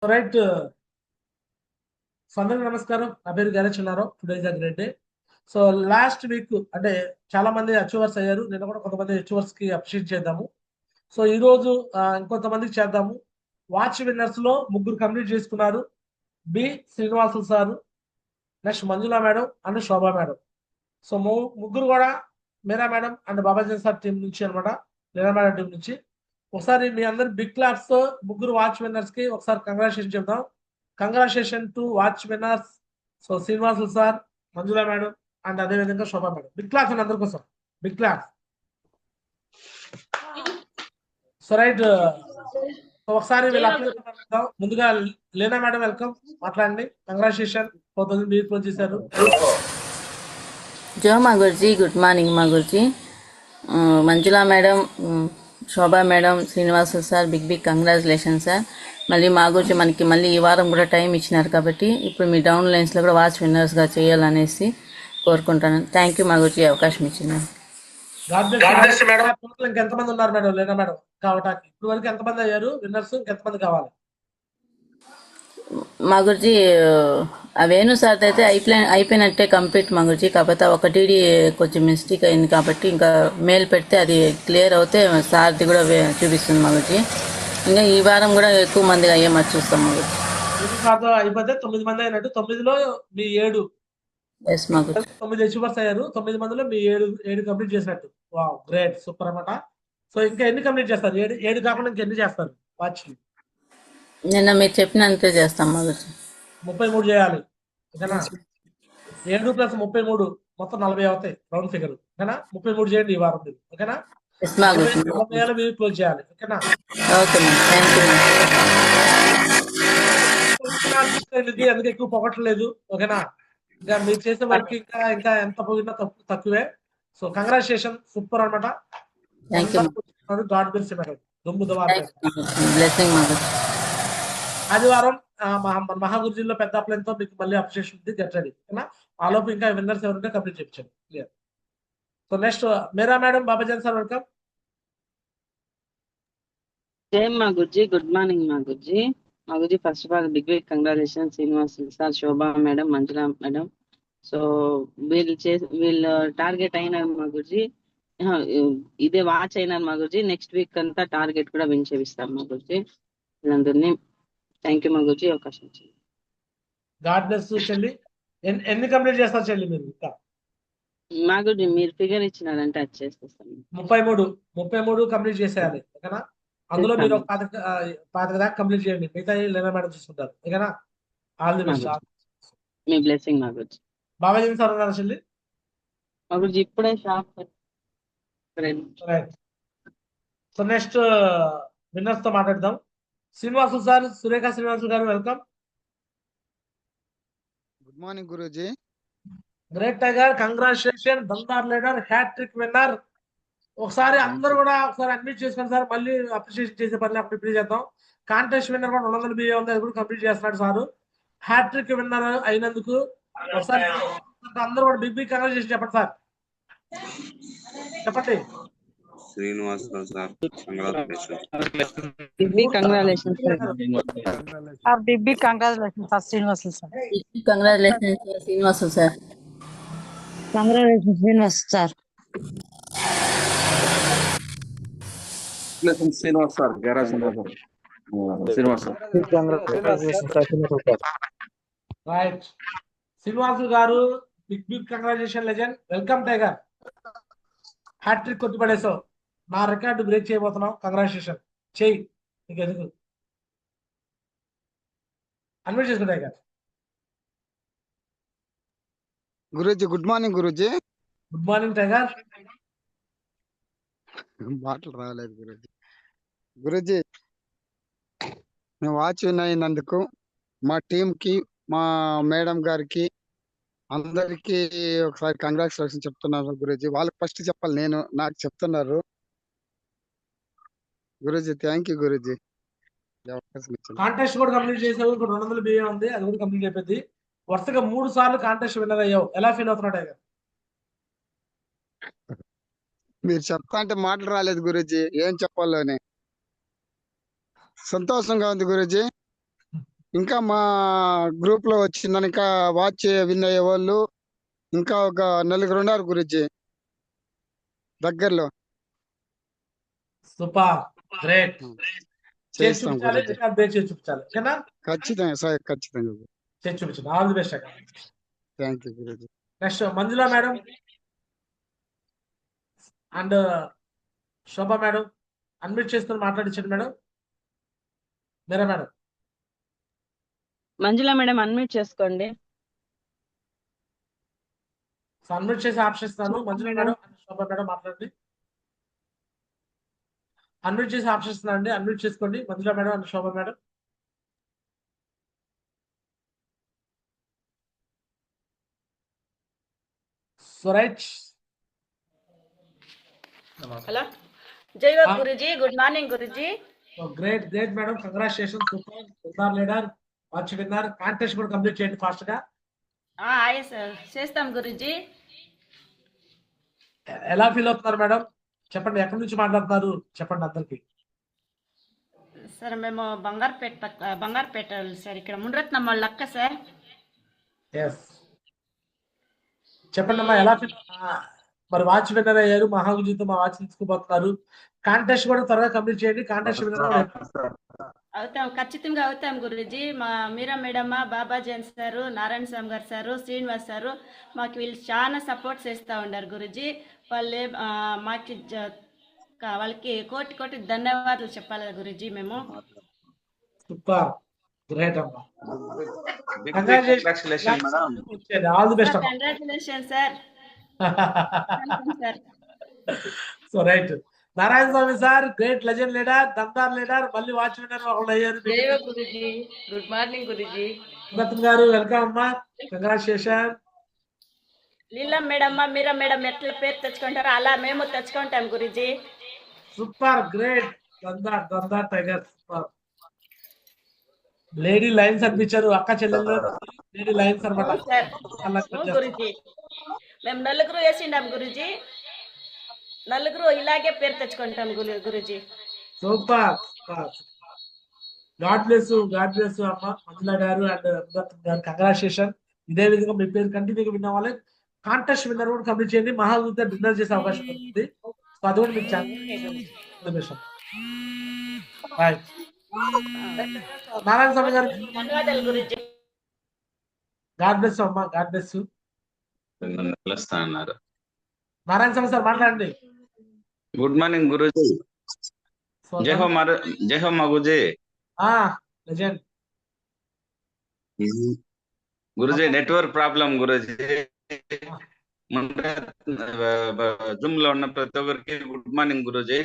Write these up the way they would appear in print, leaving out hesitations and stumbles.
Right. So అందరికి నమస్కారం. నా పేరు గణేష్ ఉన్నారు. Today is a great day. So last week అంటే చాలా మంది అచీవర్స్ అయ్యారు. నేను కూడా కొంతమంది అచీవర్స్ కి అప్రిషియేట్ చేద్దాము. సో ఈ రోజు ఇంకొంతమందికి చేద్దాము. వాచ్ విన్నర్స్ లో ముగ్గురు కంప్లీట్ చేసుకున్నారు. B Srinivasulu sir, next Manjula madam and Shobha madam. So ముగ్గురు కూడా Meera madam and Babaji sir team నుంచి అనమాట. మీరా మేడం టీం నుంచి. ఒకసారి మీ అందరు బిగ్ క్లాప్స్ తో ముగ్గురు వాచ్ విన్నర్స్ కి ఒకసారి కంగ్రాచులేషన్ చెప్దాం. Congratulation to watch winners. So Srinivasulu sir, Manjula madam and అదే విధంగా శోభా మేడం. బిగ్ క్లాప్స్ అండి అందరి కోసం. Big claps. So right. ఒకసారి వీళ్ళు అప్లై ముందుగా లీనా మేడం వెల్కమ్, మాట్లాడండి. కంగ్రాచులేషన్ 4000 మీరు క్లోజ్ చేశారు. జో మా గురుజీ, గుడ్ మార్నింగ్ మా Guruji. Manjula madam, Shobha madam, Srinivasu sir, big big congratulation sir. మళ్ళీ మా గురించి మనకి మళ్ళీ ఈ వారం కూడా టైం ఇచ్చినారు కాబట్టి ఇప్పుడు మీ డౌన్ లైన్స్లో కూడా వాచ్ విన్నర్స్గా చేయాలనేసి కోరుకుంటాను. థ్యాంక్ యూ మా గురించి అవకాశం ఇచ్చినారు. ఎంతమంది ఉన్నారు మేడం లీనా మేడం కావటానికి? ఇప్పుడు వరకు ఎంతమంది అయ్యారు విన్నర్స్? ఎంతమంది కావాలి? మా గురించి వేణు సార్ అయితే అయిపోయినట్టే కంప్లీట్ మా గురించి. కాకపోతే ఒక టీడీ కొంచెం మిస్టేక్ అయింది కాబట్టి ఇంకా మెయిల్ పెడితే అది క్లియర్ అవుతే సార్ది కూడా చూపిస్తుంది మా గురించి. ఇంకా ఈ వారం కూడా ఎక్కువ మందిగా అయ్యేమని చూస్తాం మా గురించి. అయిపోతే 9 మంది అయినట్టు. 9లో మీ 7 మా గురించి 9 అచీవర్స్ అయ్యారు. 9 మందిలో మీ 7 కంప్లీట్ చేసినట్టు. వావ్, గ్రేట్, సూపర్ అన్నమాట. సో ఇంకా ఎన్ని కంప్లీట్ చేస్తారు? 7 కాకుండా ఇంకా ఎన్ని చేస్తారు వాచ్? నిన్న మీరు చెప్పినంతే చేస్తాం మా గురించి. 33 చేయాలి, ఓకేనా? 7 + 33 మొత్తం 40 అవుతాయి రౌండ్ ఫిగర్, ఓకేనా? 33 చేయండి ఈ వారం మీరు, ఓకేనా? మీరు క్లోజ్ చేయాలి, ఓకేనా? అందుకే ఎక్కువ పొగట్లేదు, ఓకేనా? ఇంకా మీరు చేసే వర్క్ ఇంకా ఇంకా ఎంత పోయినా తక్కువే. సో కంగ్రాచులేషన్, సూపర్ అనమాట. God bless you madam. ఆదివారం మహాగురుజీలో పెద్ద అప్లైన్తో మీకు మళ్ళీ అప్రిషియేషన్ ఉంది. గెట్ రెడీ, ఓకేనా? ఆలోపు ఇంకా విన్నర్స్ ఎవరుంటే కంప్లీట్ చేయించండి. Clear. So next Meera madam, Babaji sir welcome. జై మా గురుజీ, గుడ్ మార్నింగ్ మా గురుజీ. మా గురుజీ first of all big big congratulation Srinivas sir, Shobha madam, Manjula madam. So వీళ్ళు టార్గెట్ అయినారు మా గురుజీ. ఇదే వాచ్ అయినారు మా గురుజీ. నెక్స్ట్ వీక్ అంతా టార్గెట్ కూడా విన్ చేపిస్తాం మా గురుజీ. వీళ్ళందరినీ థ్యాంక్ యూ మా గురుజీ, అవకాశం ఇచ్చింది. గాడ్ బ్లెస్ చెల్లి. ఎన్ని కంప్లీట్ చేస్తారు చెల్లి మీరు? ఇంకా మా గురుజీ మీరు ఫిగర్ ఇచ్చినారంటే అది చేసేస్తాను. 33 కంప్లీట్ చేసేయాలి, ఓకేనా? అందులో మీరు ఒక 5 దాకా కంప్లీట్ చేయండి. మిగతా లీనా మేడం చూసుకుంటారు, ఓకేనా? All the best. Me blessing మా గురుజీ. బాబాజీ సార్ ఉన్నారు చెల్లి? మా గురుజీ ఇప్పుడే షాప్. సో నెక్స్ట్ విన్నర్స్ తో మాట్లాడదాం. శ్రీనివాసు సార్, సురేఖ శ్రీనివాసు గారు welcome. Good morning Guruji. Great tiger, congratulation. దందార్ లీడర్, హ్యాట్రిక్ విన్నర్. ఒకసారి అందరూ కూడా ఒకసారి అడ్మిట్ చేసుకోండి సార్. మళ్ళీ అప్రిషియేషన్ చేసే పని అప్పుడు ఇప్పుడు చేద్దాం. కాంటెస్ట్ విన్నర్ కూడా 200 బిఏ ఉంది, అది కూడా కంప్లీట్ చేస్తున్నాడు సారు. హ్యాట్రిక్ విన్నర్ అయినందుకు ఒకసారి అందరూ కూడా బిగ్ బిగ్ కంగ్రాచులేషన్ చెప్పండి సార్. చెప్పండి. Srinivasarao sir, big big congratulations sir. Big big congratulations sir Srinivasulu sir. Congratulations Srinivasulu sir. Congratulations Srinivas sir. Srinivas sir, Srinivas sir. Right. Srinivasulu గారు, big big congratulation legend. Welcome tiger. Hat-trick కొట్టి పడేసావు. నా రికార్డు బ్రేక్ చేయబోతున్నావు. కంగ్రాచులేషన్. చెయ్యి, నీకు ఎందుకు అన్మిట్ చేసుకుంటా tiger. Guruji good morning Guruji. Good morning tiger. మాటలు రాలేదు గురూజీ. గురూజీ, మేము వాచ్ విన్ అయినందుకు మా టీం కి, మా మేడం గారికి, అందరికి ఒకసారి కంగ్రాచులేషన్ చెప్తున్నాను గురూజీ. వాళ్ళకి ఫస్ట్ చెప్పాలి, నేను నాకు చెప్తున్నారు Guruji. Thank you Guruji. Contest కూడా కంప్లీట్ చేసావు. 200 బిఏ ఉంది, అది కూడా కంప్లీట్ అయిపోయింది. వరుసగా 3 సార్లు కాంటెస్ట్ విన్నర్ అయ్యావు. ఎలా ఫీల్ అవుతున్నావు టైగర్? మీరు చెప్తా అంటే మాటలు రాలేదు గురూజీ, ఏం చెప్పాలని. సంతోషంగా ఉంది గురూజీ. ఇంకా మా గ్రూప్ లో వచ్చిందని ఇంకా వాచ్ విన్ అయ్యే వాళ్ళు ఇంకా ఒక నలుగురు ఉన్నారు గురుజీ దగ్గరలో. Super, great. చేసి చేస్తాం చూపించాలి, గురుజీ. రికార్డ్ బ్రేక్ చేసి చూపించాలి. ఓకేనా? ఖచ్చితంగా సార్, ఖచ్చితంగా. చేసి చూపించండి. All the best. Thank you Guruji. Next Manjula madam and Shobha madam unmute చేసుకుని మాట్లాడించండి madam. Meera madam. Manjula madam unmute చేసుకోండి. సో అన్మ్యూట్ చేసి ఆప్షన్ ఇస్తాను. Manjula madam and Shobha madam మాట్లాడండి. అన్మ్యూట్ చేసి ఆప్షన్ ఇస్తున్నాను అండి. అన్మ్యూట్ చేసుకోండి Manjula madam and Shobha madam. So right. Hello జై Guruji, good morning Guruji. Great great madam, congratulation. Super leader, watch winner. Contest కూడా కంప్లీట్ చేయండి ఫాస్ట్ గా. చేస్తాం గురుజీ. ఎలా ఫీల్ అవుతున్నారు మేడం? చెప్పండి, ఎక్కడి నుంచి మాట్లాడుతున్నారు చెప్పండి అందరికి. సార్ మేము బంగారుపేట సార్, ఇక్కడ మునరత్నం వాళ్ళ అక్క సార్. ఎస్, చెప్పండి అమ్మా, ఎలా ఫీల్? మరి వాచ్ విన్నర్ అయ్యారు, మహాగుజీతో మా వాచ్ తీసుకుపోతున్నారు. కాంటెస్ట్ కూడా త్వరగా కంప్లీట్ చేయండి. కాంటెస్ట్ విన్నర్ అవుతాం, ఖచ్చితంగా అవుతాం గురుజీ. మా మీరా మేడమ్, బాబాజన్ సారు, నారాయణ స్వామి గారు సారు, శ్రీనివాస్ సారు మాకు వీళ్ళు చాలా సపోర్ట్ చేస్తూ ఉన్నారు గురుజీ. వాళ్ళే మాకు వాళ్ళకి కోటి కోటి ధన్యవాదాలు చెప్పాలి గురుజీ మేము. సూపర్, గ్రేట్ అమ్మా. Congratulation madam. All the best అమ్మా. Congratulation sir. So right, Narayana స్వామి సార్ గ్రేట్ లెజెండ్ లీడర్, దంతార్ లీడర్, మళ్ళీ వాచ్ విన్నర్ ఒకళ్ళు అయ్యారు. Guruji, good morning Guruji. రత్న గారు వెల్కమ్ అమ్మా, congratulation. Leela madam, Meera madam ఎట్లా పేరు తెచ్చుకుంటారో అలా మేము తెచ్చుకుంటాం గురుజీ. Super, great. దందార్ టైగర్, సూపర్. లేడీ లైన్స్ అనిపించారు, అక్క చెల్లెలు లేడీ లైన్స్ అనమాట. గురుజీ మేము నలుగురు వేసిండాం గురుజీ, నలుగురు ఇలాగే పేరు తెచ్చుకుంటాం గురుజీ. సూపర్, గాడ్ బ్లెస్ అమ్మ మంజుల గారు అండ్ గారు, కంగ్రాచులేషన్. ఇదే విధంగా మీ పేరు కంటిన్యూగా విన్న వాళ్ళే కాంటెస్ట్ విన్నర్ కూడా కంప్లీట్ చేయండి. మహాగుత డిన్నర్ చేసే అవకాశం ఉంటుంది. సో అది కూడా మీకు నారాయణ స్వామి గారు ధన్యవాదాలు గురుజీ. గాడ్ బ్లెస్ అమ్మా, గాడ్ బ్లెస్. కలుస్తా అన్నారు. నారాయణ స్వామి సార్ మాట్లాడండి. Good morning Guruji. జై హో మగుజీ. Legend Guruji network problem Guruji. Zoom లో ఉన్న ప్రతి ఒక్కరికి good morning Guruji.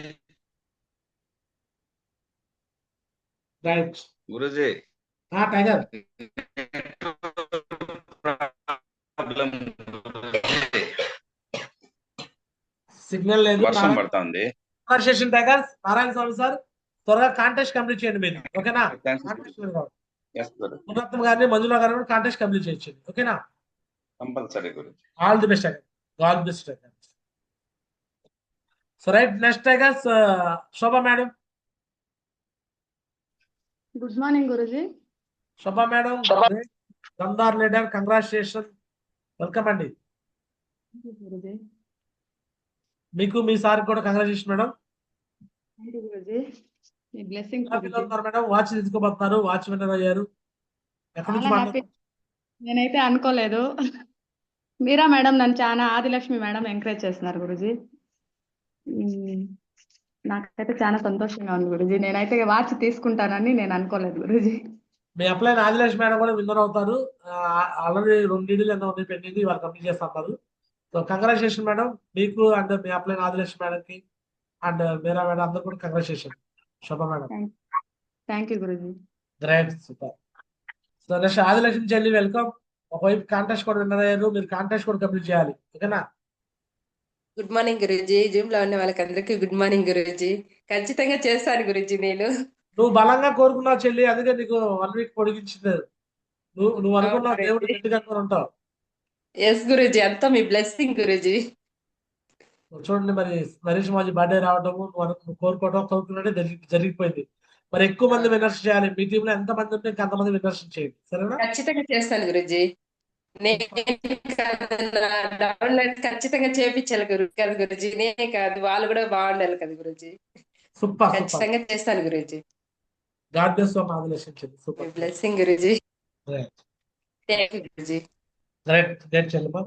Right Guruji tiger signal లేదు, వర్షం పడుతుంది. Conversation tiger. నారాయణ స్వామి సార్ త్వరగా కాంటెస్ట్ కంప్లీట్ చేయండి మీరు, ఓకేనా? మునరత్నం గారిని, మంజుల గారిని కాంటెస్ట్ కంప్లీట్ చేయండి, ఓకేనా? Compulsory Guruji. All the best tiger, all the best tiger. So right, next tigers Shobha madam. Good morning Guruji. Shobha madam, దందార్ లీడర్, కంగ్రాచులేషన్, వెల్కమ్ అండి. గురుజీ మీకు మీ సార్ కూడా కంగ్రాచులేషన్ మేడం. గురుజీ మీ బ్లెస్సింగ్ మేడం, వాచ్ తీసుకోబోతున్నారు, వాచ్ విన్నర్ అయ్యారు. ఎక్కడి నుంచి నేనైతే అనుకోలేదు. మీరా మేడం నన్ను చాలా, ఆదిలక్ష్మి మేడం ఎంకరేజ్ చేస్తున్నారు గురుజీ. నాకైతే చాలా సంతోషంగా ఉంది గురుజీ. నేనైతే వాచ్ తీసుకుంటానని నేను అనుకోలేదు గురుజీ. మీ అప్లైన్ ఆదిలక్ష్మి మేడం కూడా విన్నర్ అవుతారు. ఆల్రెడీ 2 డీడీలు ఎన్నో ఉన్నాయి పెండింగ్, వాళ్ళు కంప్లీట్ చేస్తున్నారు. సో కంగ్రాచులేషన్ మేడం మీకు and me upline Adilakshmi madam కి అండ్ మీరా మేడం అందరు కూడా congratulation. Shobha madam thank you Guruji. Great, super. So next Adilakshmi చెల్లి వెల్కమ్. ఒకవైపు కాంటెస్ట్ కూడా విన్నర్ అయ్యారు, మీరు కాంటెస్ట్ కూడా కంప్లీట్ చేయాలి, ఓకేనా? Good morning Guruji. జూమ్ లో ఉన్న వాళ్ళకందరికీ గుడ్ మార్నింగ్ గురూజీ. ఖచ్చితంగా చేస్తాను గురూజీ. నేను నువ్వు బలంగా కోరుకున్నావు చెల్లి, అందుకే నీకు 1 వీక్ పొడిగించింది. నువ్వు అనుకున్నావు, దేవుడు గట్టిగా ఉంటావు. ఎస్ గురూజీ, అంతా మీ బ్లెస్సింగ్ గురూజీ. చూడండి, మరి నరేష్ మాజీ బర్త్డే రావడము, నువ్వు కోరుకోవడం కోరుకున్నట్టే జరిగిపోయింది. మరి ఎక్కువ మంది విన్నర్స్ చేయాలి. మీ టీంలో ఎంత మంది ఉంటే ఇంకా అంతమంది విన్నర్స్ చేయండి, సరేనా? ఖచ్చితంగా చేస్తాను గురుజీ. నేను కాదు, నా డౌన్లైన్ ఖచ్చితంగా చేపించాలి కదా గురుజీ. నేనే కాదు, వాళ్ళు కూడా బాగుండాలి కదా గురుజీ. Super super. ఖచ్చితంగా చేస్తాను Guruji. God bless you, Adilakshmi చెల్లి. మీ super. Blessing Guruji. Great thank you Guruji. Great great చెల్లెమ్మ.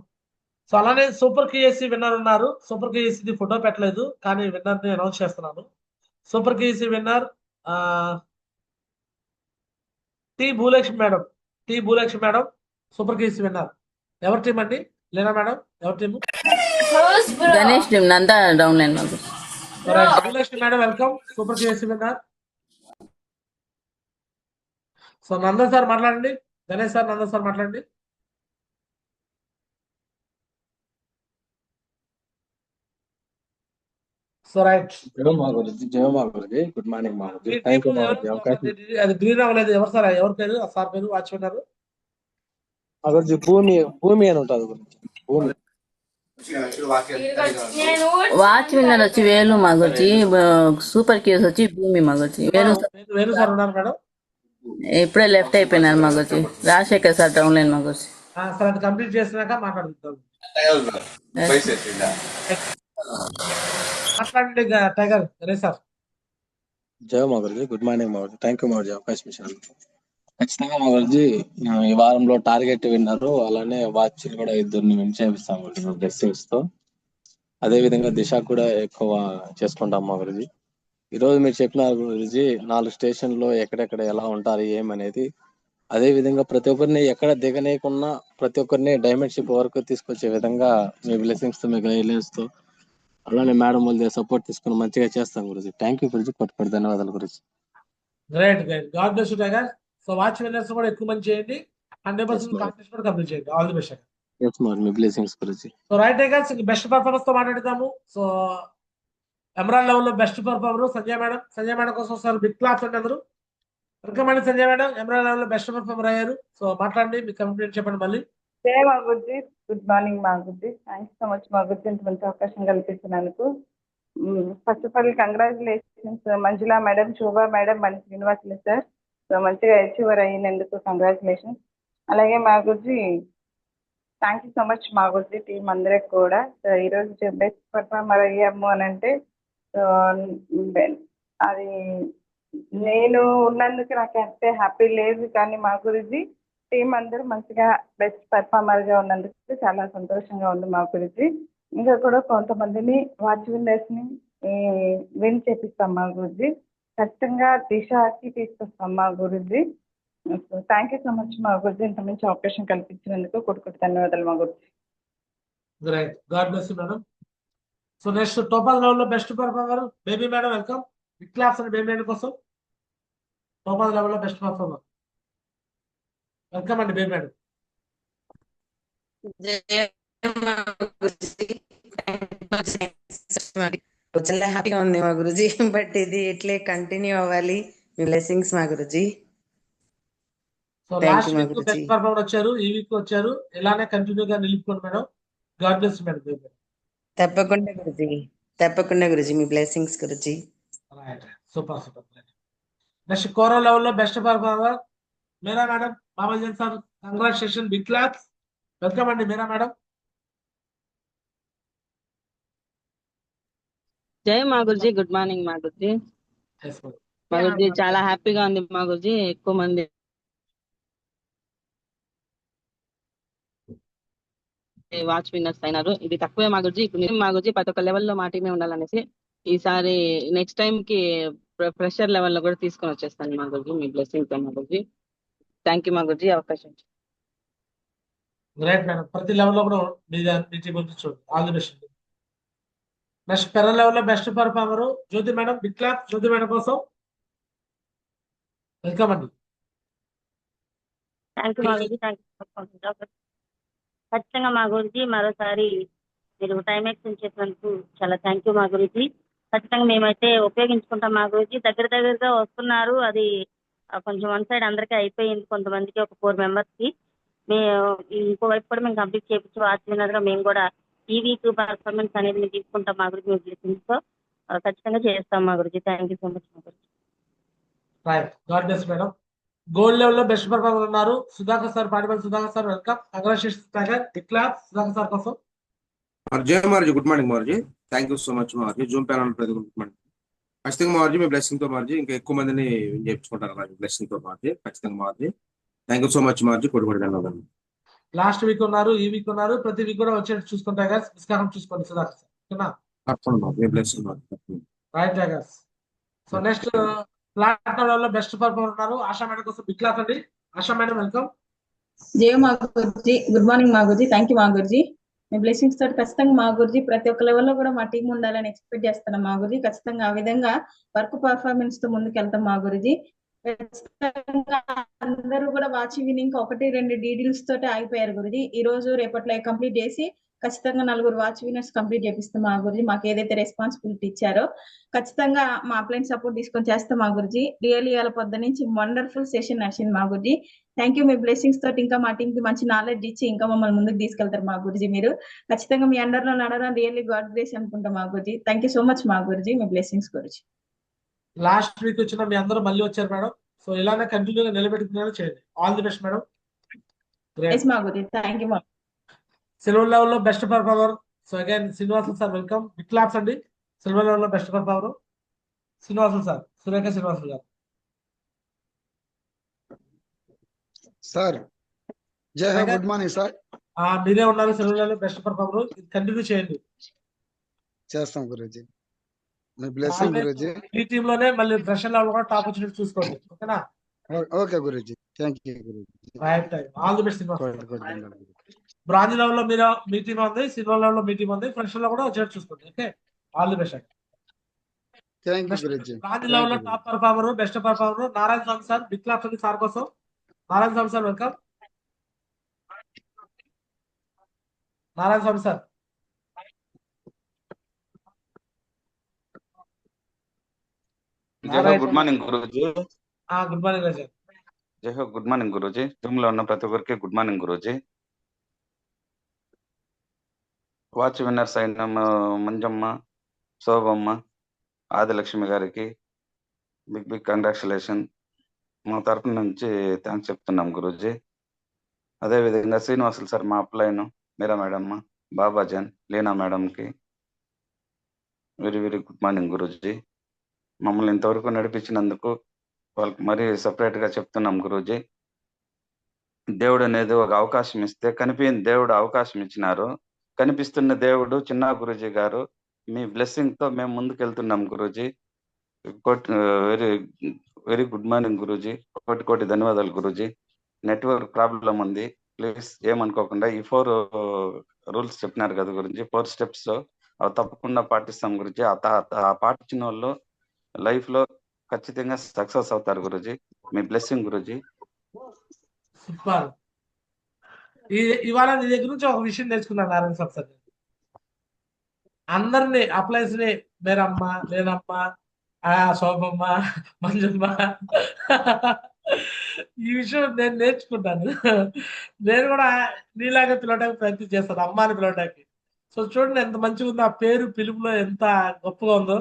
సో అలానే సూపర్ కేఎస్సి విన్నర్ ఉన్నారు. సూపర్ కేఎస్సి ఫోటో పెట్టలేదు, కానీ విన్నర్ ని అనౌన్స్ చేస్తున్నాను. Super KSC winner T Bhulakshmi madam. T Bhulakshmi madam super KSC winner. ఎవరి టీం అండి? లేనా మేడం, ఎవరి team? Ganesh team Nanda down line మాకు. Bhulakshmi madam welcome, super KSC winner. So Nandan sir మాట్లాడండి. గణేష్ సార్, నందన్ సార్ మాట్లాడండి. సో రైట్, గుడ్ మార్నింగ్ మాగురుజీ. థ్యాంక్ యూ మాగురుజీ అవకాశం. అది గ్రీన్ అవ్వలేదు. ఎవరు సార్, ఎవరి పేరు? ఆ సార్ పేరు వాచ్ విన్నారు. మాగురుజీ భూమి అని ఉంటుంది గురించి. భూమి వాచ్ విన్నర్ వచ్చి వేలు మాగురుజీ, సూపర్ కేస్ వచ్చి భూమి మాగురుజీ. వేణు సార్ ఉన్నారు మేడం. ఇప్పుడే లెఫ్ట్ అయిపోయినారు మాగురుజీ. రాజశేఖర్ సార్ డౌన్ లైన్ మాగురుజీ. సార్ అది కంప్లీట్ చేసినాక మాట్లాడుతాం. మాట్లాడండి టైగర్ రే సార్. జయ మాగురుజీ. గుడ్ మార్నింగ్ మాగురుజీ. థ్యాంక్ యూ మాగురుజీ అవకాశం ఇచ్చారు. ఖచ్చితంగా మాగురుజీ ఈ వారంలో టార్గెట్ విన్నారు. అలానే వాచ్ కూడా ఇద్దరిని విన్ చేపిస్తాం బ్లెస్సింగ్స్ తో. అదే విధంగా దిశ కూడా ఎక్కువ చేసుకుంటాం మాగురుజీ. ఈ రోజు మీరు చెప్పినారు గురుజీ 4 స్టేషన్లో ఎక్కడెక్కడ ఎలా ఉంటారు ఏమనేది. అదే విధంగా ప్రతి ఒక్కరిని ఎక్కడ దిగనేయకున్నా ప్రతి ఒక్కరిని డైమండ్ షిప్ వరకు తీసుకొచ్చే విధంగా మీ బ్లెస్సింగ్స్ తో, మీ గైడ్లైన్స్ తో, అలానే మేడం వాళ్ళ సపోర్ట్ తీసుకుని మంచిగా చేస్తాం గురుజీ. Thank you Guruji. కొట్టుకోటి ధన్యవాదాలు Guruji. Great great. God bless you tiger. So watch winners కూడా ఎక్కువ మంది చేయండి. 100% కాంటెస్ట్ కూడా కంప్లీట్ చేయండి. All the best. ఎస్ మార్, మీ blessings Guruji. So right tigers, best performance తో మాట్లాడదాము. సో ఎమరాల్డ్ లెవెల్లో best performer Sanjay madam. Sanjay madam కోసం సార్ బిగ్ క్లాప్స్ అండి అందరూ. వెల్కమ్ అండి సంజయ్ మేడం. ఎమరాల్డ్ లెవెల్లో బెస్ట్ పర్ఫార్మర్ అయ్యారు. సో మాట్లాడండి, మీ కంప్లీట్ చెప్పండి మళ్ళీ. జై మాగురుజీ. గుడ్ మార్నింగ్ మాగురుజీ. థ్యాంక్స్ సో మచ్ మాగురుజీ, ఇంత మంచి అవకాశం కల్పించినందుకు. First of all congratulations Manjula madam, Shobha madam, మన శ్రీనివాసులు సార్. సో మంచిగా అచీవర్ అయినందుకు కంగ్రాచులేషన్స్. అలాగే మాగురుజీ థ్యాంక్ యూ సో మచ్ మాగురుజీ, టీం అందరికి కూడా. సో ఈరోజు బెస్ట్ పర్ఫార్మర్ అయ్యాము అని అంటే అది నేను ఉన్నందుకు నాకు అంతే హ్యాపీ లేదు, కానీ మా గురుజీ టీం అందరూ మంచిగా బెస్ట్ పర్ఫార్మర్ గా ఉన్నందుకు చాలా సంతోషంగా ఉంది మా గురుజీ. ఇంకా కూడా కొంతమందిని వాచ్ విన్నర్స్ ని విన్ చేపిస్తాం మా గురుజీ. ఖచ్చితంగా దిశకి తీసుకొస్తాం మా Guruji. Thank you so much మా గురుజీ, ఇంత మంచి అవకాశం కల్పించినందుకు కొట్టుకొట్టు ధన్యవాదాలు మా Guruji. Great. God bless you madam. So next టోపాల్ లెవెల్లో best performer Baby madam. Welcome. Big claps అండి బేబీ మేడం కోసం. టోపాల్ లెవెల్లో బెస్ట్ పర్ఫార్మర్. వెల్కమ్ అండి బేబీ మేడం. చాలా హ్యాపీగా ఉంది మా గురుజీ. బట్ ఇది ఇట్లే కంటిన్యూ అవ్వాలి. మీ బ్లెస్సింగ్స్ మా Guruji. So last week best performer వచ్చారు, ఈ వీక్ వచ్చారు. ఇలానే కంటిన్యూగా నిలుపుకోండి మేడం. God bless madam. తప్పకుండా గురుజీ, తప్పకుండా గురుజీ, మీ blessings Guruji. Super super. Next కోరో లెవెల్లో best performer Meera madam. Babaji sir congratulation, big claps. Welcome అండి మీరా మేడం. జై మా గురుజీ. గుడ్ మార్నింగ్ మా గురుజీ. మా గురుజీ చాలా హ్యాపీగా ఉంది మా గురుజీ. ఎక్కువ మంది వాచ్ విన్నర్స్ అయినారు. ఇది తక్కువే మా గురుజీ. ఇప్పుడు మా గురుజీ ప్రతి ఒక్క లెవెల్లో మా టీమే ఉండాలనేసి ఈసారి నెక్స్ట్ టైం కి ప్రెషర్ లెవెల్లో కూడా తీసుకొని వచ్చేస్తాను మా గురుజీ. మీ బ్లెస్సింగ్ తో మా గురుజీ. థ్యాంక్ యూ మా గురుజీ అవకాశం. Great madam. ప్రతి లెవెల్లో కూడా మీ టీం చూడండి. All the best. నెక్స్ట్ పెర లెవెల్లో బెస్ట్ పర్ఫార్మర్ జ్యోతి మేడం. బిగ్ క్లాప్ జ్యోతి మేడం కోసం. వెల్కమ్ అండి. థ్యాంక్ యూ మా గురుజీ. ఖచ్చితంగా మా గురుజీ మరోసారి మీరు టైం ఎక్స్టెండ్ చేసినందుకు చాలా థ్యాంక్ యూ మా గురుజీ. ఖచ్చితంగా మేమైతే ఉపయోగించుకుంటాం మా గురుజీ. దగ్గరగా వస్తున్నారు. అది కొంచెం వన్ సైడ్ అందరికీ అయిపోయింది, కొంతమందికి ఒక 4 members కి. ఇంకో వైపు కూడా మేము కంప్లీట్ చేయించి వాచ్గా మేము కూడా ఈ వీక్ పర్ఫార్మెన్స్ అనేది మేము తీసుకుంటాం మా గురించి. మేము బ్లెస్సింగ్స్ తో ఖచ్చితంగా చేస్తాం మా Guruji. Thank you so much మా Guruji. Right, god bless madam. Gold level లో బెస్ట్ పర్ఫార్మర్ ఉన్నారు Sudhakar sir, Patipalli Sudhakar sir. Welcome, congratulations tiger. డిక్లార్ సుధాకర్ సార్ కోసం. జయ మార్జీ, గుడ్ మార్నింగ్ మార్జీ. థ్యాంక్ యూ సో మచ్ మార్జీ. జూమ్ ప్యానల్ ప్రతి గుడ్ మార్నింగ్. ఖచ్చితంగా మార్జీ, మీ బ్లెస్సింగ్ తో మార్జీ ఇంకా ఎక్కువ మందిని చేయించుకుంటారు మార్జీ, బ్లెస్సింగ్ తో మార్జీ. ఖచ్చితంగా మార్జీ. థ్యాంక్ యూ సో మచ్ మార్జీ. కొడుకు ధన్యవాదాలు. లాస్ట్ వీక్ ఉన్నారు, ఈ వీక్ ఉన్నారు, ప్రతి వీక్ కూడా వచ్చేట్టు చూసుకుంటా టైగర్స్. మిస్ కాకుండా చూసుకోండి సుధాకర్ సార్, ఓకేనా? తప్పకుండా మార్జీ, మీ బ్లెస్సింగ్ మార్జీ. Right tigers. So next platinum level లో బెస్ట్ పర్ఫార్మర్ ఉన్నారు ఆశా మేడం కోసం. బిగ్ క్లాస్ అండి. Asha madam welcome. జయ మా గురుజీ, గుడ్ మార్నింగ్ మా గురుజీ. థ్యాంక్ యూ మా గురుజీ. మీ బ్లెస్సింగ్స్ తోటి ఖచ్చితంగా మా గురుజీ ప్రతి ఒక్క లెవెల్లో కూడా మా టీం ఉండాలని ఎక్స్పెక్ట్ చేస్తున్నాం మా గురుజీ. ఖచ్చితంగా ఆ విధంగా వర్క్ పర్ఫార్మెన్స్ తో ముందుకు వెళ్తాం మా గురుజీ. ఖచ్చితంగా అందరూ కూడా వాచ్ వినింగ్ 1-2 డీడీల్స్ తోటి ఆగిపోయారు గురుజీ. ఈ రోజు రేపట్లో కంప్లీట్ చేసి ఖచ్చితంగా 4 వాచ్ వినర్స్ కంప్లీట్ చేపిస్తాం మా గురుజీ. మాకు ఏదైతే రెస్పాన్సిబిలిటీ ఇచ్చారో ఖచ్చితంగా మా అప్లైన్ సపోర్ట్ తీసుకొని చేస్తాం మా గురుజీ. రియల్లీ ఇవాళ పొద్దు నుంచి వండర్ఫుల్ సెషన్ నడిచింది మా Guruji. Thank you. Me blessings తోటి ఇంకా మా టీం కి మంచి నాలెడ్జ్ ఇచ్చి ఇంకా మమ్మల్ని ముందుకు తీసుకెళ్తారు మా గురుజీ. మీరు ఖచ్చితంగా మీ అండర్ లో నడవడం రియల్లీ గాడ్ గ్రేస్ అనుకుంటాం మా Guruji. Thank you so much మా గురుజీ. మీ బ్లెస్సింగ్స్ గురుజీ. లాస్ట్ వీక్ వచ్చిన మీ అందరూ మళ్ళీ వచ్చారు మేడం. సో ఇలానే కంటిన్యూగా నిలబెట్టుకునేలా చేయండి. All the best madam. Yes మా గురుజీ. థ్యాంక్ యూ మా. సిల్వర్ లెవెల్ లో best performer. So again Srinivasan sir welcome. Big claps అండి. సిల్వర్ లెవెల్ లో best performer Srinivasan sir, Surekha Srinivasan గారు. Sir Jaya good morning sir. మీరే ఉన్నారు సిల్వర్ లెవెల్ లో బెస్ట్ పర్ఫార్మర్. కంటిన్యూ చేయండి. చేస్తాం గురూజీ. మీ బ్లెస్సింగ్ గురూజీ. ఈ టీమ్ లోనే మళ్ళీ ఫ్రెషర్ లెవెల్ కూడా టాప్ వచ్చినట్టు చూసుకోండి, ఓకేనా? Okay Guruji. Thank you Guruji. Right time. All the best. Bronze level లో మీరు మీ టీం ఉంది, సిల్వర్ లెవెల్ లో మీ టీం ఉంది, ఫ్రెషర్ లో కూడా వచ్చేట్టు చూసుకోండి. Okay, all the best. Thank you Guruji. Bronze level లో top performer, best performer Narayana స్వామి సార్. బిగ్ క్లాప్స్ అండి సార్ కోసం. నారాయణ స్వామి సార్ వెల్కమ్. నారాయణ స్వామి sir. Good morning Guruji. Good morning Raja. జై హో. Good morning Guruji. రూమ్ లో ఉన్న ప్రతి ఒక్కరికి good morning Guruji. Watch winners అయిన మంజమ్మ, శోభమ్మ, ఆదిలక్ష్మి గారికి బిగ్ బిగ్ కంగ్రాచులేషన్. మా తరఫు నుంచి థ్యాంక్స్ చెప్తున్నాం గురూజీ. అదేవిధంగా శ్రీనివాసులు సార్, మా అప్లైన్ మీరా మేడమ్, బాబాజన్, లీనా మేడంకి very very good morning Guruji. మమ్మల్ని ఇంతవరకు నడిపించినందుకు వాళ్ళకి మరీ సపరేట్ గా చెప్తున్నాం గురూజీ. దేవుడు అనేది ఒక అవకాశం ఇస్తే కనిపించిన దేవుడు అవకాశం ఇచ్చినారు. కనిపిస్తున్న దేవుడు చిన్న గురూజీ గారు. మీ బ్లెస్సింగ్ తో మేము ముందుకు వెళ్తున్నాం Guruji. Very very good morning Guruji. కోటి ధన్యవాదాలు గురూజీ. నెట్వర్క్ ప్రాబ్లం ఉంది, ప్లీజ్ ఏమనుకోకుండా. ఈ 4 రూల్స్ చెప్పినారు కదా గురూజీ, 4 స్టెప్స్ అవి తప్పకుండా పాటిస్తాం గురూజీ. ఆ పాటించిన వాళ్ళు లైఫ్ లో ఖచ్చితంగా సక్సెస్ అవుతారు గురూజీ. మీ బ్లెస్సింగ్ గురూజీ. సూపర్. ఇవాళ నీ దగ్గర నుంచి ఒక విషయం నేర్చుకున్నాను నారాయణ స్వామి సార్. అందరినీ అప్లైన్స్ ని మేరమ్మ, లేనమ్మ, శోభమ్మ, మంజమ్మ, ఈ విషయం నేను నేర్చుకుంటాను. నేను కూడా నీలాగా పిలవడానికి ప్రయత్నం చేస్తాను, అమ్మాని పిలవడానికి. సో చూడండి ఎంత మంచిగా ఉందో, ఆ పేరు పిలుపులో ఎంత గొప్పగా ఉందో.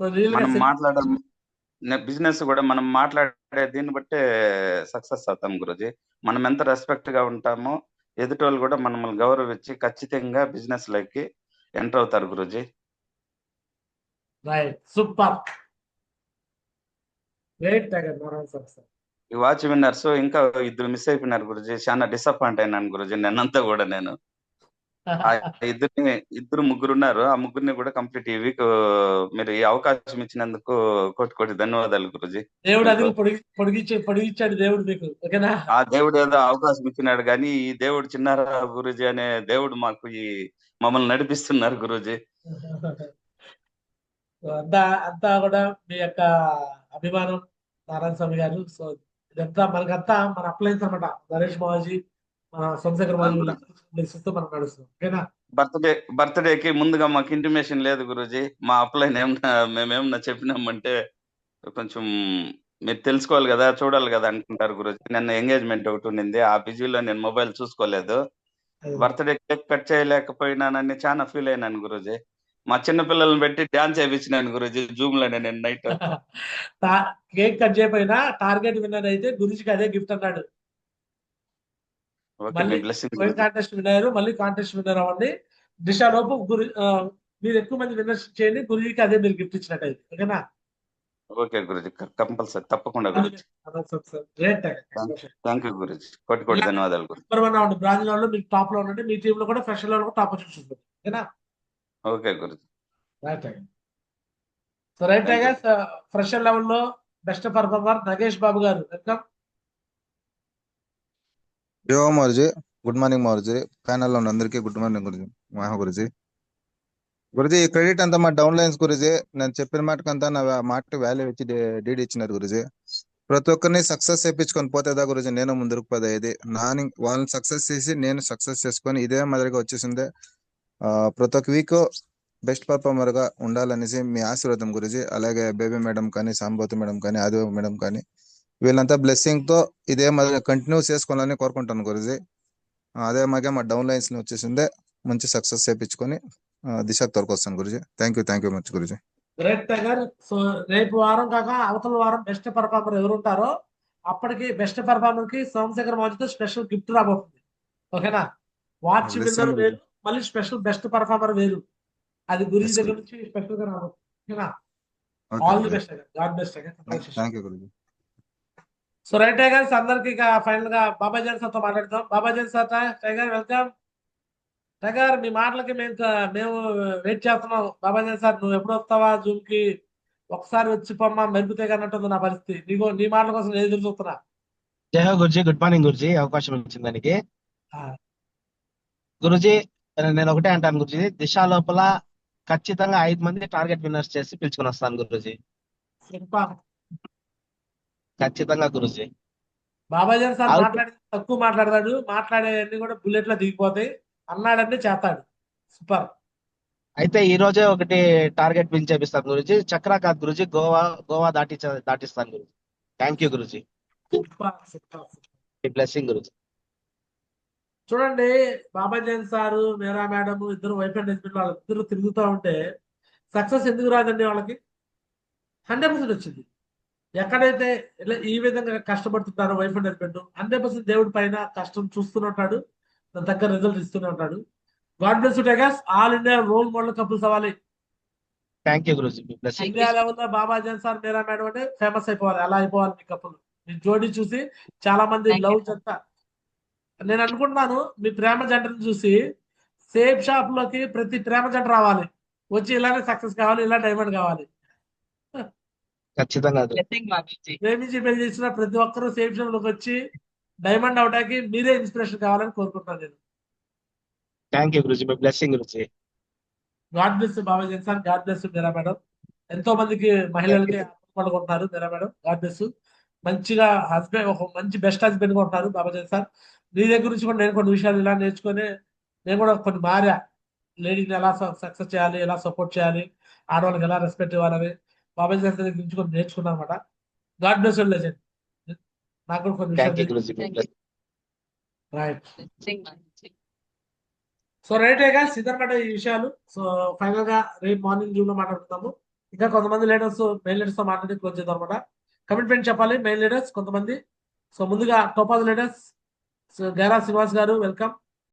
సో మనం మాట్లాడే బిజినెస్ కూడా మనం మాట్లాడే దీన్ని బట్టే సక్సెస్ అవుతాం గురూజీ. మనం ఎంత రెస్పెక్ట్ గా ఉంటామో ఎదుటోళ్ళు కూడా మనల్ని గౌరవించి ఖచ్చితంగా బిజినెస్ లోకి ఎంటర్ అవుతారు Guruji. Right, super. Great tiger Narayana స్వామి సార్. ఈ వాచ్ విన్నర్స్ ఇంకా 2 మిస్ అయిపోయినారు గురూజీ. చాలా డిసప్పాయింట్ అయినాను గురూజీ నిన్నంతా కూడా. నేను ఇద్దరు ముగ్గురు ఉన్నారు, ఆ ముగ్గురిని కూడా కంప్లీట్ ఈ వీక్ మీరు ఈ అవకాశం ఇచ్చినందుకు కోటి ధన్యవాదాలు గురూజీ. దేవుడు అది పొడిగించాడు దేవుడు మీకు, ఓకేనా? ఆ దేవుడు ఏదో అవకాశం ఇచ్చినాడు కానీ ఈ దేవుడు చిన్నారా గురూజీ అనే దేవుడు మాకు మమ్మల్ని నడిపిస్తున్నారు గురూజీ. అంతా కూడా మీ యొక్క అభిమానం నారాయణ స్వామి గారు. సో ఇదంతా మనకంతా మన అప్లైన్స్ అనమాట. నరేష్ మాజీ, మన సోమశేఖర్ మాజీ మనం నడుస్తున్నాం, ఓకేనా? బర్త్డేకి ముందుగా మాకు ఇంటిమేషన్ లేదు గురూజీ. మా అప్లైన్ మేమేమన్నా చెప్పినామంటే కొంచెం మీరు తెలుసుకోవాలి కదా, చూడాలి కదా అనుకుంటారు గురూజీ. నిన్న ఎంగేజ్మెంట్ ఒకటి ఉండింది, ఆ బిజీలో నేను మొబైల్ చూసుకోలేదు. బర్త్డే కేక్ కట్ చేయలేకపోయినానని చాలా ఫీల్ అయినాను గురూజీ. మా చిన్న పిల్లల్ని పెట్టి డాన్స్ చేయించినాను గురుజీ జూమ్ లోనే నేను నైట్. కేక్ కట్ చేయకపోయినా టార్గెట్ విన్నర్ అయితే గురుజీకి అదే గిఫ్ట్ అన్నాడు. ఓకే, మళ్ళీ మీ బ్లెస్సింగ్ పోయిన గురుజీ. కాంటెస్ట్ విన్నారు, మళ్ళీ కాంటెస్ట్ విన్నర్ అవ్వండి. దిశాలోపు మీరు ఎక్కువ మంది విన్నర్స్ చేయండి, గురుజీకి అదే మీరు గిఫ్ట్ ఇచ్చినట్టయితే. ఓకేనా? ఓకే గురుజీ, కంపల్సరీ తప్పకుండా Guruji. Great. Thank you Guruji, కోటి కోటి ధన్యవాదాలు గురుజీ. నెంబర్ 1 అవ్వండి. బ్రాంజ్ లో మీరు టాప్ లో ఉండండి. మీ టీమ్ లో కూడా ఫ్రెషర్ లో కూడా టాప్ వచ్చి ఉంటుంది. ఓకేనా? Okay Guruji. Right. So right Thank you. Fresher లెవెల్లో బెస్ట్ పర్ఫార్మర్ నగేష్ బాబు గారు, వెల్కమ్. జో మౌర్జీ, గుడ్ మార్నింగ్ మౌర్జీ. ప్యానల్ లో ఉన్న అందరికీ గుడ్ మార్నింగ్ గురుజీ. మహా గురుజీ. గురుజీ క్రెడిట్ అంతా మా డౌన్ లైన్స్ గురుజీ. నేను చెప్పిన మాటకంతా నా మాట వాల్యూ ఇచ్చి డీడీ ఇచ్చినారు గురుజీ. ప్రతి ఒక్కరిని సక్సెస్ చేయించుకొని పోతేదా గురుజీ నేను ముందుకు పోయేది. వాళ్ళని సక్సెస్ చేసి నేను సక్సెస్ చేసుకొని ఇదే మాదిరిగా వచ్చేసిందే. ప్రతి ఒక్క వీక్ బెస్ట్ పర్ఫార్మర్ గా ఉండాలనేసి మీ ఆశీర్వాదం గురుజీ. అలాగే బేబీ మేడం కానీ, సాంబవతి మేడం కానీ, ఆదివ మేడం కానీ, వీళ్ళంతా బ్లెస్సింగ్ తో ఇదే మాదిరిగా కంటిన్యూ చేసుకోవాలని కోరుకుంటాను గురుజీ. అదే మాగా మా డౌన్ లైన్స్ ని వచ్చేసిందే మంచి సక్సెస్ చేయించుకొని దిశకు తొలకొస్తాను Guruji. Thank you much Guruji. Great tiger. So రేపు వారం కాక అవతల వారం బెస్ట్ పర్ఫార్మర్ ఎవరు ఉంటారో అప్పటికి బెస్ట్ పర్ఫార్మర్ కి సోమశేఖర్ మౌజుతో స్పెషల్ గిఫ్ట్ రాబోతుంది. ఓకేనా? వాచ్ విన్నర్ వేరు, మళ్ళీ స్పెషల్ బెస్ట్ పర్ఫార్మర్ వేరు. అది గురుజీ దగ్గర నుంచి స్పెషల్ గా రాబోతుంది. ఓకేనా? All the best. God best. Thank you Guruji. So right tigers, అందరికి ఇక ఫైనల్ గా బాబాజన్ సార్ తో మాట్లాడతాం. Babajan sir, tiger welcome. Tiger, మీ మాటలకి మేము వెయిట్ చేస్తున్నాం. బాబాజన్ సార్, నువ్వు ఎప్పుడు వస్తావా జూమ్ కి? ఒకసారి వచ్చి పొమ్మా, మెరుగుతే అన్నట్టుంది నా పరిస్థితి. నీ మాటల కోసం నేను ఎదురు చూస్తున్నా. జై హో గురుజీ, గుడ్ మార్నింగ్ గురుజీ. అవకాశం ఇచ్చిన దానికి గురుజీ, నేను ఒకటే అంటాను గురుజీ, దిశ లోపల ఖచ్చితంగా 5 మంది టార్గెట్ విన్నర్స్ చేసి పిలుచుకొని వస్తాను గురుజీ. ఖచ్చితంగా గురుజీ. బాబాజన్ సార్ తక్కువ మాట్లాడతాడు, మాట్లాడేవన్నీ కూడా బుల్లెట్ లో దిగిపోతాయి. అన్నాడన్నీ చేస్తాడు. సూపర్. అయితే ఈ రోజే ఒకటి టార్గెట్ విన్ చేపిస్తాను గురుజీ. చక్రా కాదు గురుజీ, గోవా దాటిస్తాను Guruji. Thank you Guruji. Blessing Guruji. చూడండి, బాబాజన్ సారు, మీరా మేడం ఇద్దరు వైఫ్ అండ్ హస్బెండ్ వాళ్ళిద్దరు తిరుగుతూ ఉంటే సక్సెస్ ఎందుకు రాదండి వాళ్ళకి? 100% వచ్చింది. ఎక్కడైతే ఈ విధంగా కష్టపడుతుంటారో వైఫ్ అండ్ హస్బెండ్, 100% దేవుడి పైన కష్టం చూస్తూనే ఉంటాడు, దాని దగ్గర రిజల్ట్ ఇస్తూనే ఉంటాడు. God bless you tigers. All India role model couples అవ్వాలి. Thank you Guruji. ఇండియా లెవెల్లో బాబాజన్ సార్, మీరా మేడం అంటే ఫేమస్ అయిపోవాలి. అలా అయిపోవాలి మీ కపుల్. మీ జోడీ చూసి చాలా మంది లవ్ జంట. నేను అనుకుంటున్నాను, మీ ప్రేమ జంటను చూసి సేఫ్ షాప్ లోకి ప్రతి ప్రేమ జంట రావాలి, వచ్చి ఇలానే సక్సెస్ కావాలి, ఇలా డైమండ్ కావాలి. ఖచ్చితంగా ప్రేమించి పెళ్లి చేసిన ప్రతి ఒక్కరూ సేఫ్ షాప్ లోకి వచ్చి డైమండ్ అవడానికి మీరే ఇన్స్పిరేషన్ కావాలని కోరుకుంటున్నాను నేను. Thank you Guruji. Blessing Guruji. God bless Babajan sir. God bless Meera madam. ఎంతో మందికి మహిళలకి పడుకుంటున్నారు మీరా మేడం. God bless. మంచిగా హస్బెండ్, ఒక మంచి బెస్ట్ హస్బెండ్ గా ఉంటున్నారు బాబాజన్ సార్. నీ దగ్గర నుంచి కూడా నేను కొన్ని విషయాలు ఇలా నేర్చుకొని నేను కూడా కొన్ని మారా. లేడీని ఎలా సక్సెస్ చేయాలి, ఎలా సపోర్ట్ చేయాలి, ఆడవాళ్ళకి ఎలా రెస్పెక్ట్ ఇవ్వాలని బాబాజీ గారి దగ్గర నుంచి కొన్ని నేర్చుకున్నాను అనమాట. God bless you legend. నాకు కూడా కొన్ని విషయాలు. రైట్. సో రైట్ గైస్, ఇదన్నమాట ఈ విషయాలు. సో ఫైనల్ గా రేపు మార్నింగ్ జూమ్ లో మాట్లాడుతున్నాము. ఇంకా కొంతమంది లీడర్స్, మెయిన్ లీడర్స్ తో మాట్లాడి క్లోజ్ చేద్దాం అనమాట. కమిట్మెంట్ చెప్పాలి మెయిన్ లీడర్స్ కొంతమంది. సో ముందుగా టోపాజ్ లీడర్స్, గైరా శ్రీనివాస్ గారు వెల్కమ్.